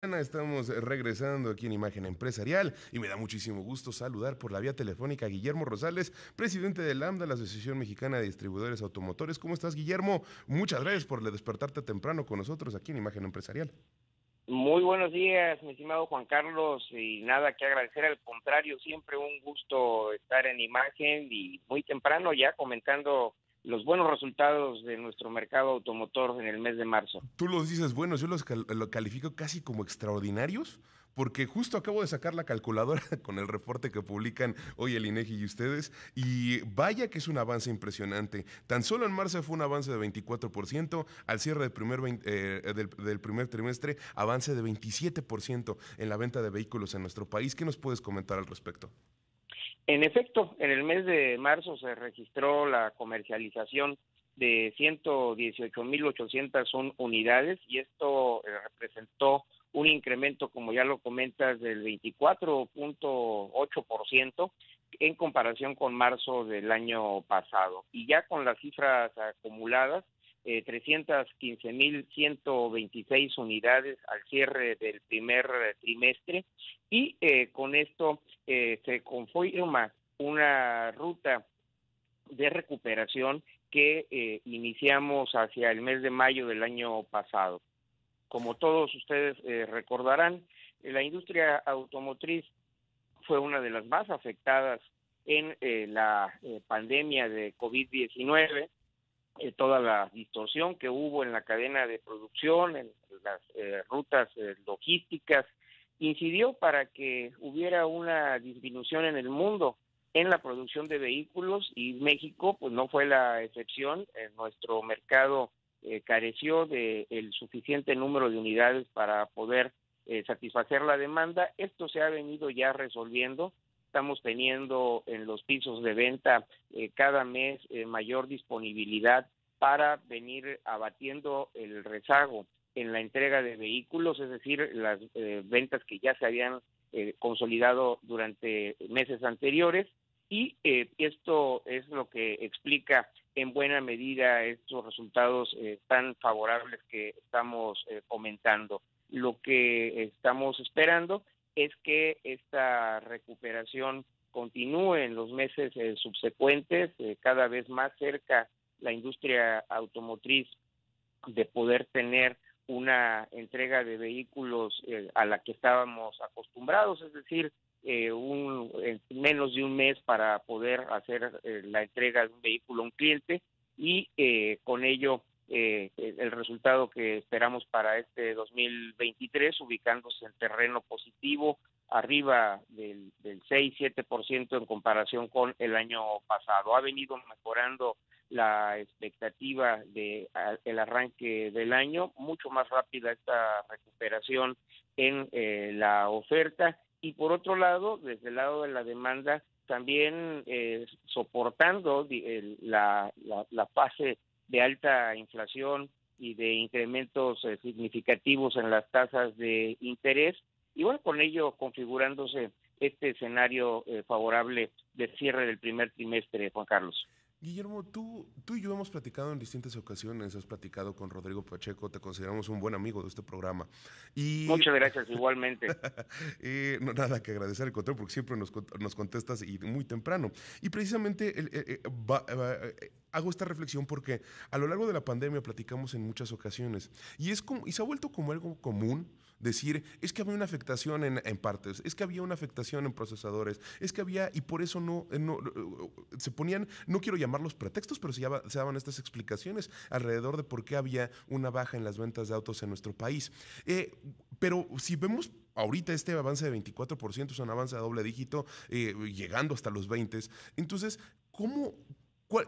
Estamos regresando aquí en Imagen Empresarial y me da muchísimo gusto saludar por la vía telefónica a Guillermo Rosales, presidente de Lambda, la Asociación Mexicana de Distribuidores Automotores. ¿Cómo estás, Guillermo? Muchas gracias por despertarte temprano con nosotros aquí en Imagen Empresarial. Muy buenos días, mi estimado Juan Carlos, y nada que agradecer, al contrario, siempre un gusto estar en imagen y muy temprano ya comentando los buenos resultados de nuestro mercado automotor en el mes de marzo. Tú los dices buenos, yo lo califico casi como extraordinarios, porque justo acabo de sacar la calculadora con el reporte que publican hoy el INEGI y ustedes, y vaya que es un avance impresionante. Tan solo en marzo fue un avance de 24%, al cierre del primer trimestre, avance de 27% en la venta de vehículos en nuestro país. ¿Qué nos puedes comentar al respecto? En efecto, en el mes de marzo se registró la comercialización de 118,801 unidades y esto representó un incremento, como ya lo comentas, del 24.8% en comparación con marzo del año pasado. Y ya con las cifras acumuladas, 315,126 unidades al cierre del primer trimestre y con esto se confirma una ruta de recuperación que iniciamos hacia el mes de mayo del año pasado. Como todos ustedes recordarán, la industria automotriz fue una de las más afectadas en la pandemia de COVID-19, toda la distorsión que hubo en la cadena de producción, en las rutas logísticas, incidió para que hubiera una disminución en el mundo en la producción de vehículos y México pues no fue la excepción. Nuestro mercado careció de el suficiente número de unidades para poder satisfacer la demanda. Esto se ha venido ya resolviendo. Estamos teniendo en los pisos de venta cada mes mayor disponibilidad para venir abatiendo el rezago en la entrega de vehículos, es decir, las ventas que ya se habían consolidado durante meses anteriores, y esto es lo que explica en buena medida estos resultados tan favorables que estamos comentando. Lo que estamos esperando es que esta recuperación continúe en los meses subsecuentes, cada vez más cerca la industria automotriz de poder tener una entrega de vehículos a la que estábamos acostumbrados, es decir, menos de un mes para poder hacer la entrega de un vehículo a un cliente y con ello el resultado que esperamos para este 2023, ubicándose en terreno positivo, arriba del 6-7% en comparación con el año pasado. Ha venido mejorando la expectativa de el arranque del año, mucho más rápida esta recuperación en la oferta, y por otro lado, desde el lado de la demanda, también soportando la fase de alta inflación y de incrementos significativos en las tasas de interés, y bueno, con ello configurándose este escenario favorable de cierre del primer trimestre, Juan Carlos. Guillermo, tú y yo hemos platicado en distintas ocasiones, has platicado con Rodrigo Pacheco, te consideramos un buen amigo de este programa. Y Muchas gracias, igualmente. no, nada que agradecer, al contrario, porque siempre nos contestas y muy temprano. Y precisamente hago esta reflexión porque a lo largo de la pandemia platicamos en muchas ocasiones y se ha vuelto como algo común decir, es que había una afectación en partes, es que había una afectación en procesadores, es que había, y por eso se ponían, no quiero llamarlos pretextos, pero se daban estas explicaciones alrededor de por qué había una baja en las ventas de autos en nuestro país. Pero si vemos ahorita este avance de 24%, es un avance a doble dígito, llegando hasta los 20. Entonces, ¿cómo, ¿Cuál,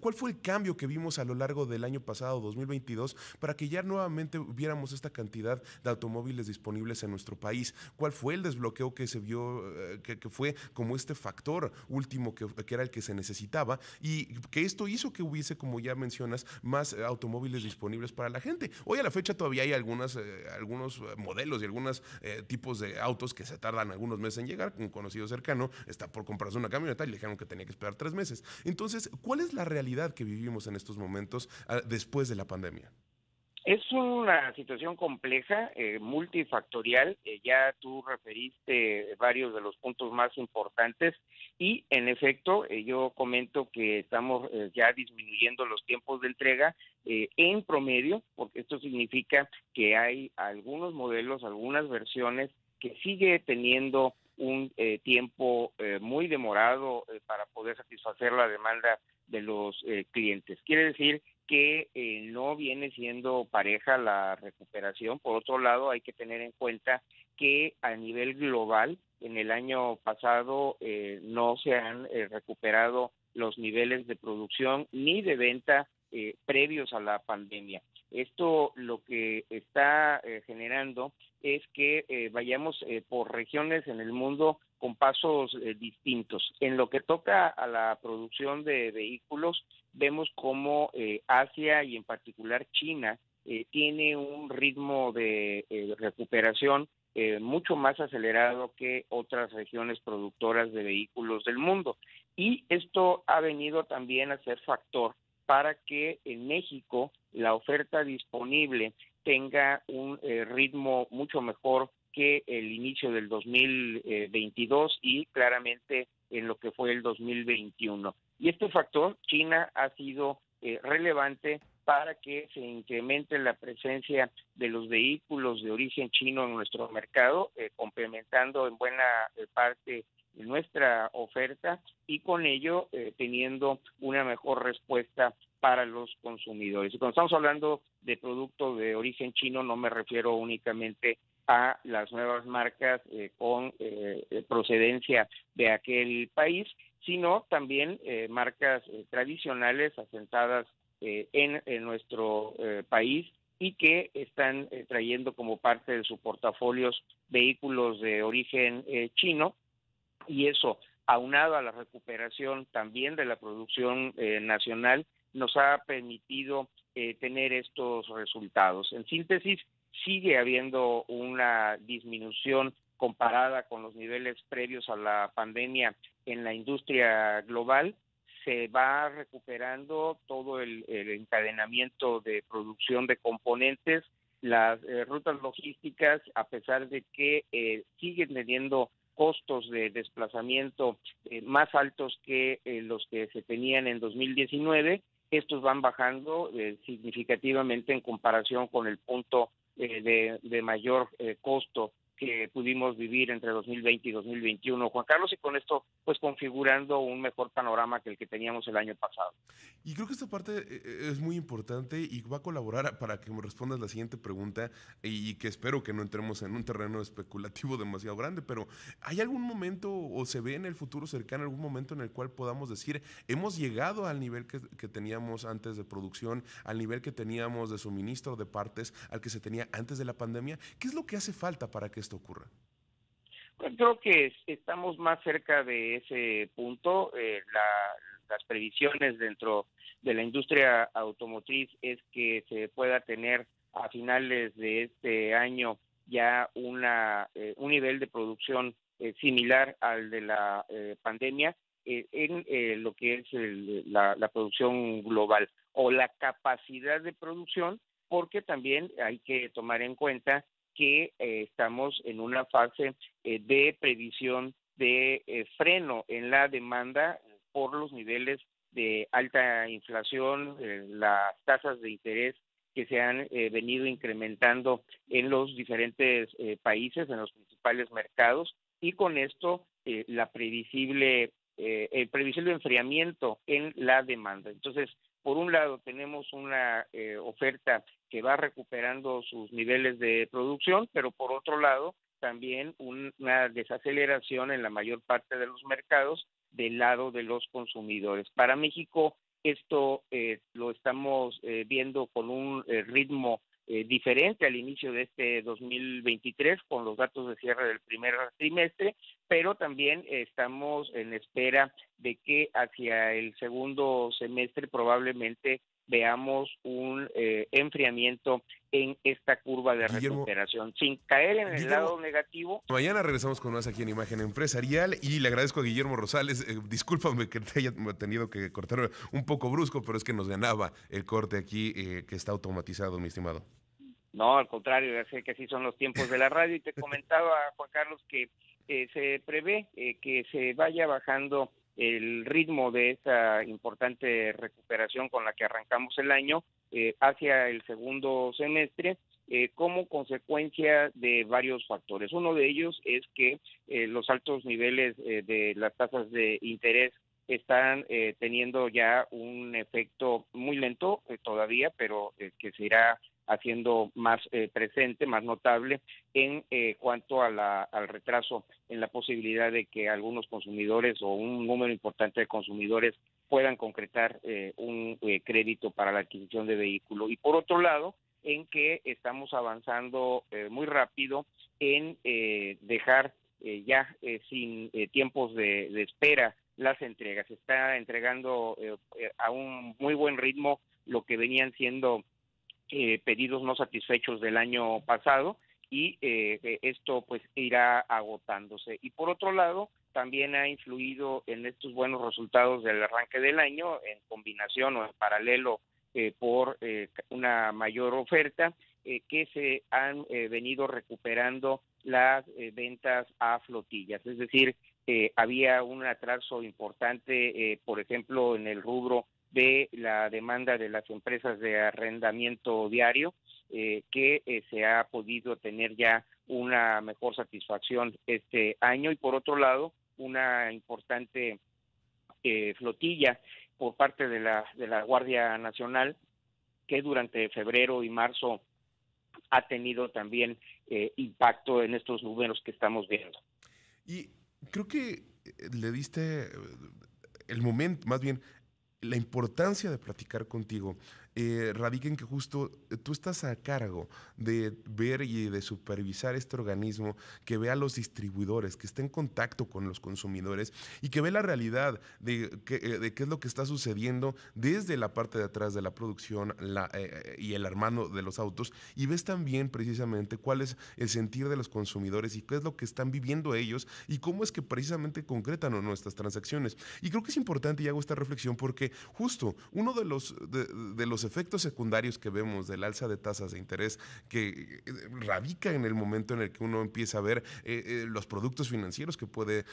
¿Cuál fue el cambio que vimos a lo largo del año pasado, 2022, para que ya nuevamente viéramos esta cantidad de automóviles disponibles en nuestro país? ¿Cuál fue el desbloqueo que se vio, que fue como este factor último que era el que se necesitaba y que esto hizo que hubiese, como ya mencionas, más automóviles disponibles para la gente? Hoy a la fecha todavía hay algunos modelos y algunos tipos de autos que se tardan algunos meses en llegar. Un conocido cercano está por comprarse una camioneta y le dijeron que tenía que esperar 3 meses. Entonces, ¿cuál es la realidad que vivimos en estos momentos después de la pandemia? Es una situación compleja, multifactorial. Ya tú referiste varios de los puntos más importantes y, en efecto, yo comento que estamos ya disminuyendo los tiempos de entrega en promedio, porque esto significa que hay algunos modelos, algunas versiones que sigue teniendo un tiempo muy demorado para poder satisfacer la demanda de los clientes. Quiere decir que no viene siendo pareja la recuperación. Por otro lado, hay que tener en cuenta que a nivel global, en el año pasado no se han recuperado los niveles de producción ni de venta previos a la pandemia. Esto lo que está generando es que vayamos por regiones en el mundo con pasos distintos. En lo que toca a la producción de vehículos, vemos cómo Asia y en particular China tiene un ritmo de recuperación mucho más acelerado que otras regiones productoras de vehículos del mundo. Y esto ha venido también a ser factor para que en México la oferta disponible tenga un ritmo mucho mejor que el inicio del 2022 y claramente en lo que fue el 2021. Y este factor, China, ha sido relevante para que se incremente la presencia de los vehículos de origen chino en nuestro mercado, complementando en buena parte nuestra oferta y con ello teniendo una mejor respuesta para los consumidores. Y cuando estamos hablando de productos de origen chino, no me refiero únicamente a las nuevas marcas con procedencia de aquel país, sino también marcas tradicionales asentadas en nuestro país y que están trayendo como parte de sus portafolios vehículos de origen chino, y eso, aunado a la recuperación también de la producción nacional, nos ha permitido tener estos resultados. En síntesis, sigue habiendo una disminución comparada con los niveles previos a la pandemia en la industria global. Se va recuperando todo el encadenamiento de producción de componentes, las rutas logísticas, a pesar de que siguen teniendo costos de desplazamiento más altos que los que se tenían en 2019, estos van bajando significativamente en comparación con el punto de mayor costo que pudimos vivir entre 2020 y 2021, Juan Carlos, y con esto pues configurando un mejor panorama que el que teníamos el año pasado. Y creo que esta parte es muy importante y va a colaborar para que me respondas la siguiente pregunta y que espero que no entremos en un terreno especulativo demasiado grande, pero ¿hay algún momento o se ve en el futuro cercano algún momento en el cual podamos decir hemos llegado al nivel que teníamos antes de producción, al nivel que teníamos de suministro de partes, al que se tenía antes de la pandemia? ¿Qué es lo que hace falta para que esto ocurra? Pues creo que estamos más cerca de ese punto. Las previsiones dentro de la industria automotriz es que se pueda tener a finales de este año ya un nivel de producción similar al de la pandemia en lo que es la producción global o la capacidad de producción, porque también hay que tomar en cuenta que estamos en una fase de previsión de freno en la demanda por los niveles de alta inflación, las tasas de interés que se han venido incrementando en los diferentes países, en los principales mercados, y con esto el previsible enfriamiento en la demanda. Entonces, por un lado, tenemos una oferta que va recuperando sus niveles de producción, pero por otro lado, también una desaceleración en la mayor parte de los mercados del lado de los consumidores. Para México, esto lo estamos viendo con un ritmo diferente al inicio de este 2023 con los datos de cierre del primer trimestre, pero también estamos en espera de que hacia el segundo semestre probablemente veamos un enfriamiento en esta curva de Guillermo, recuperación, sin caer en el Guillermo, lado negativo. mañana regresamos con más aquí en Imagen Empresarial y le agradezco a Guillermo Rosales. Discúlpame que te haya tenido que cortar un poco brusco, pero es que nos ganaba el corte aquí que está automatizado, mi estimado. No, al contrario, ya sé que así son los tiempos de la radio y te comentaba, Juan Carlos, que se prevé que se vaya bajando el ritmo de esa importante recuperación con la que arrancamos el año hacia el segundo semestre como consecuencia de varios factores. Uno de ellos es que los altos niveles de las tasas de interés están teniendo ya un efecto muy lento todavía, pero que se irá haciendo más presente, más notable en cuanto a al retraso en la posibilidad de que algunos consumidores o un número importante de consumidores puedan concretar un crédito para la adquisición de vehículo. Y por otro lado, en que estamos avanzando muy rápido en dejar sin tiempos de espera las entregas. Se está entregando a un muy buen ritmo lo que venían siendo pedidos no satisfechos del año pasado y esto pues irá agotándose. Y por otro lado, también ha influido en estos buenos resultados del arranque del año, en combinación o en paralelo por una mayor oferta, que se han venido recuperando las ventas a flotillas. Es decir, había un atraso importante, por ejemplo, en el rubro de la demanda de las empresas de arrendamiento diario, que se ha podido tener ya una mejor satisfacción este año y por otro lado una importante flotilla por parte de la Guardia Nacional que durante febrero y marzo ha tenido también impacto en estos números que estamos viendo. Y creo que le diste el momento, más bien, la importancia de platicar contigo radica en que justo tú estás a cargo de ver y de supervisar este organismo que ve a los distribuidores, que está en contacto con los consumidores y que ve la realidad de qué es lo que está sucediendo desde la parte de atrás de la producción y el armado de los autos y ves también precisamente cuál es el sentir de los consumidores y qué es lo que están viviendo ellos y cómo es que precisamente concretan nuestras transacciones. Y creo que es importante y hago esta reflexión porque justo uno de los efectos secundarios que vemos del alza de tasas de interés que radica en el momento en el que uno empieza a ver los productos financieros que puede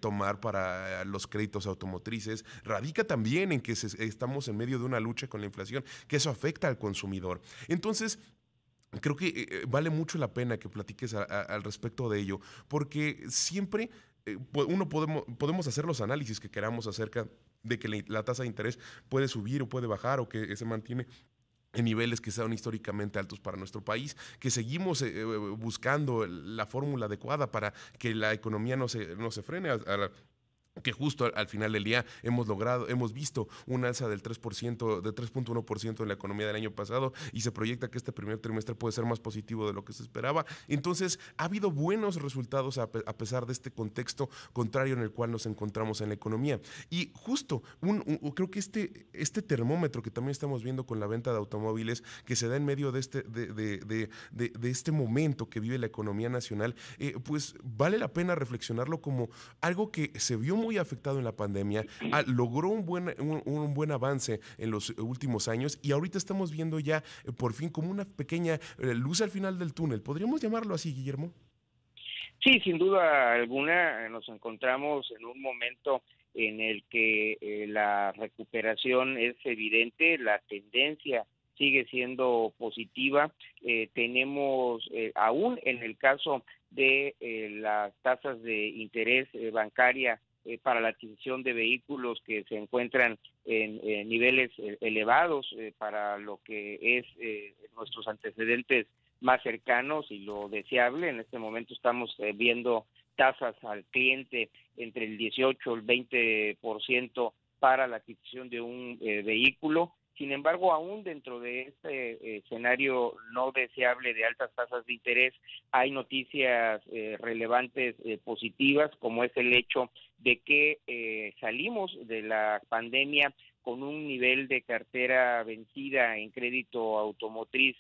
tomar para los créditos automotrices, radica también en que estamos en medio de una lucha con la inflación, que eso afecta al consumidor. Entonces, creo que vale mucho la pena que platiques al respecto de ello, porque siempre podemos hacer los análisis que queramos acerca de que la tasa de interés puede subir o puede bajar o que se mantiene en niveles que sean históricamente altos para nuestro país, que seguimos buscando la fórmula adecuada para que la economía no se frene que justo al final del día hemos visto un alza del 3%, de 3.1% en la economía del año pasado y se proyecta que este primer trimestre puede ser más positivo de lo que se esperaba. Entonces, ha habido buenos resultados a pesar de este contexto contrario en el cual nos encontramos en la economía. Y justo, creo que este termómetro que también estamos viendo con la venta de automóviles que se da en medio de este momento que vive la economía nacional, pues vale la pena reflexionarlo como algo que se vio muy afectado en la pandemia, logró un buen avance en los últimos años y ahorita estamos viendo ya por fin como una pequeña luz al final del túnel. ¿Podríamos llamarlo así, Guillermo? Sí, sin duda alguna nos encontramos en un momento en el que la recuperación es evidente, la tendencia sigue siendo positiva. Tenemos aún en el caso de las tasas de interés bancaria para la adquisición de vehículos que se encuentran en niveles elevados para lo que es nuestros antecedentes más cercanos y lo deseable. En este momento estamos viendo tasas al cliente entre el 18 y el 20% para la adquisición de un vehículo. Sin embargo, aún dentro de este escenario no deseable de altas tasas de interés, hay noticias relevantes positivas, como es el hecho de que salimos de la pandemia con un nivel de cartera vencida en crédito automotriz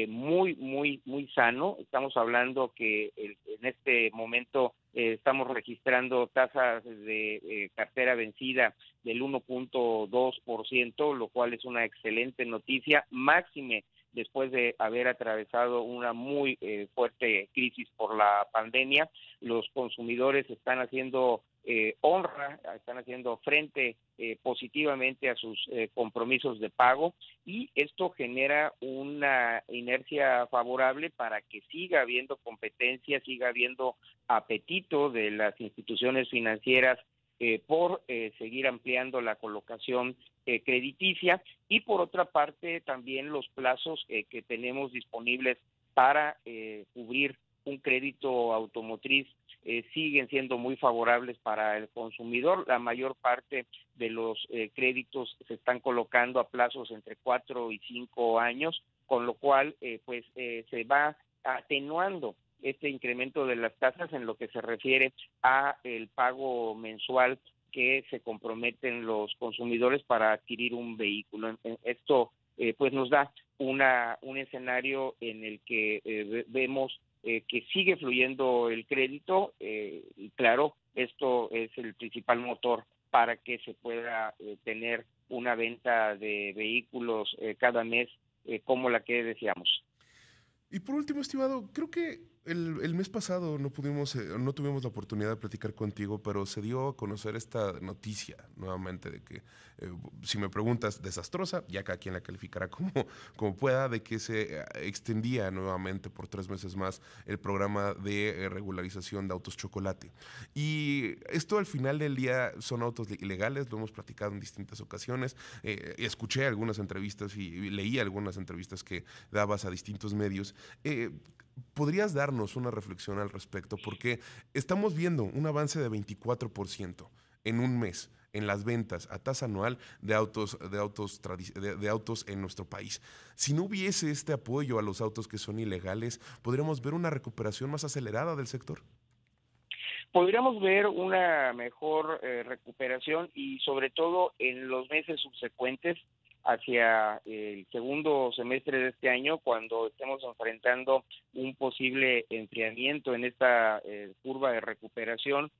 muy sano. Estamos hablando que en este momento estamos registrando tasas de cartera vencida del 1.2%, lo cual es una excelente noticia, máxime después de haber atravesado una muy fuerte crisis por la pandemia. Los consumidores están haciendo están haciendo frente positivamente a sus compromisos de pago, y esto genera una inercia favorable para que siga habiendo competencia, siga habiendo apetito de las instituciones financieras por seguir ampliando la colocación crediticia, y por otra parte también los plazos que tenemos disponibles para cubrir un crédito automotriz siguen siendo muy favorables para el consumidor. La mayor parte de los créditos se están colocando a plazos entre 4 y 5 años, con lo cual se va atenuando este incremento de las tasas en lo que se refiere a el pago mensual que se comprometen los consumidores para adquirir un vehículo. Esto pues nos da un escenario en el que vemos que sigue fluyendo el crédito, y claro, esto es el principal motor para que se pueda tener una venta de vehículos cada mes como la que deseamos. Y por último, estimado, creo que el mes pasado no tuvimos la oportunidad de platicar contigo, pero se dio a conocer esta noticia nuevamente de que, si me preguntas, desastrosa, ya cada quien la calificará como pueda, de que se extendía nuevamente por 3 meses más el programa de regularización de autos chocolate. Y esto al final del día son autos ilegales, lo hemos platicado en distintas ocasiones. Escuché algunas entrevistas y leí algunas entrevistas que dabas a distintos medios. ¿Podrías darnos una reflexión al respecto? Porque estamos viendo un avance de 24% en un mes en las ventas a tasa anual de autos en nuestro país. Si no hubiese este apoyo a los autos que son ilegales, ¿podríamos ver una recuperación más acelerada del sector? Podríamos ver una mejor recuperación, y sobre todo en los meses subsecuentes hacia el segundo semestre de este año, cuando estemos enfrentando un posible enfriamiento en esta curva de recuperación.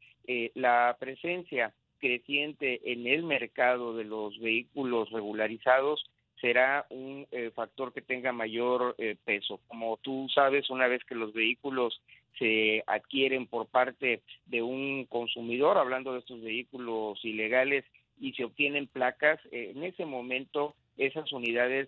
La presencia creciente en el mercado de los vehículos regularizados será un factor que tenga mayor peso. Como tú sabes, una vez que los vehículos se adquieren por parte de un consumidor, hablando de estos vehículos ilegales, y se obtienen placas, en ese momento esas unidades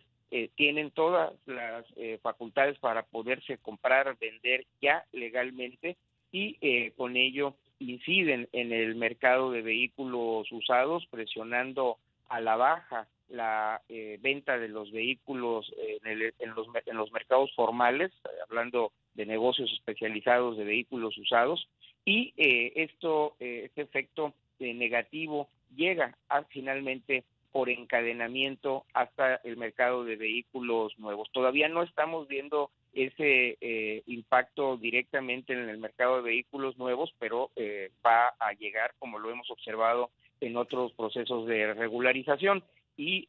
tienen todas las facultades para poderse comprar, vender ya legalmente, y con ello inciden en el mercado de vehículos usados, presionando a la baja la venta de los vehículos en los mercados formales, hablando de negocios especializados de vehículos usados, y este efecto negativo llega finalmente por encadenamiento hasta el mercado de vehículos nuevos. Todavía no estamos viendo ese impacto directamente en el mercado de vehículos nuevos, pero va a llegar, como lo hemos observado en otros procesos de regularización, y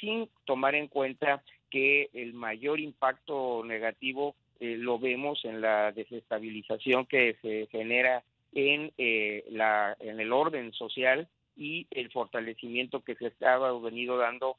sin tomar en cuenta que el mayor impacto negativo lo vemos en la desestabilización que se genera en el orden social, y el fortalecimiento que se estaba venido dando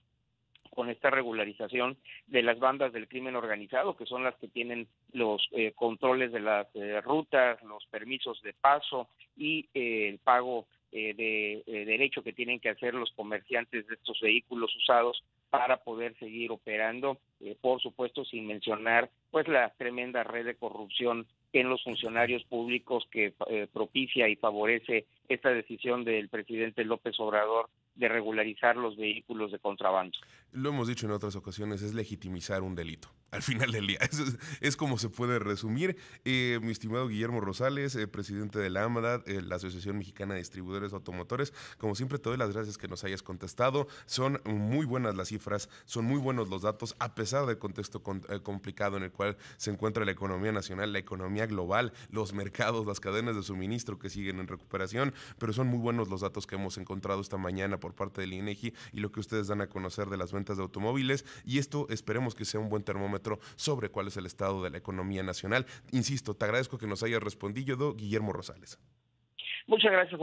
con esta regularización de las bandas del crimen organizado, que son las que tienen los controles de las rutas, los permisos de paso y el pago de derecho que tienen que hacer los comerciantes de estos vehículos usados para poder seguir operando, por supuesto sin mencionar pues la tremenda red de corrupción en los funcionarios públicos que propicia y favorece esta decisión del presidente López Obrador de regularizar los vehículos de contrabando. Lo hemos dicho en otras ocasiones, es legitimizar un delito. Al final del día, eso es como se puede resumir. Mi estimado Guillermo Rosales, presidente de la AMDA, la Asociación Mexicana de Distribuidores Automotores, como siempre te doy las gracias que nos hayas contestado. Son muy buenas las cifras, son muy buenos los datos, a pesar del contexto complicado en el cual se encuentra la economía nacional, la economía global, los mercados, las cadenas de suministro que siguen en recuperación, pero son muy buenos los datos que hemos encontrado esta mañana por parte del INEGI y lo que ustedes dan a conocer de las ventas de automóviles, y esto esperemos que sea un buen termómetro sobre cuál es el estado de la economía nacional. Insisto, te agradezco que nos hayas respondido, Guillermo Rosales. Muchas gracias, Juan.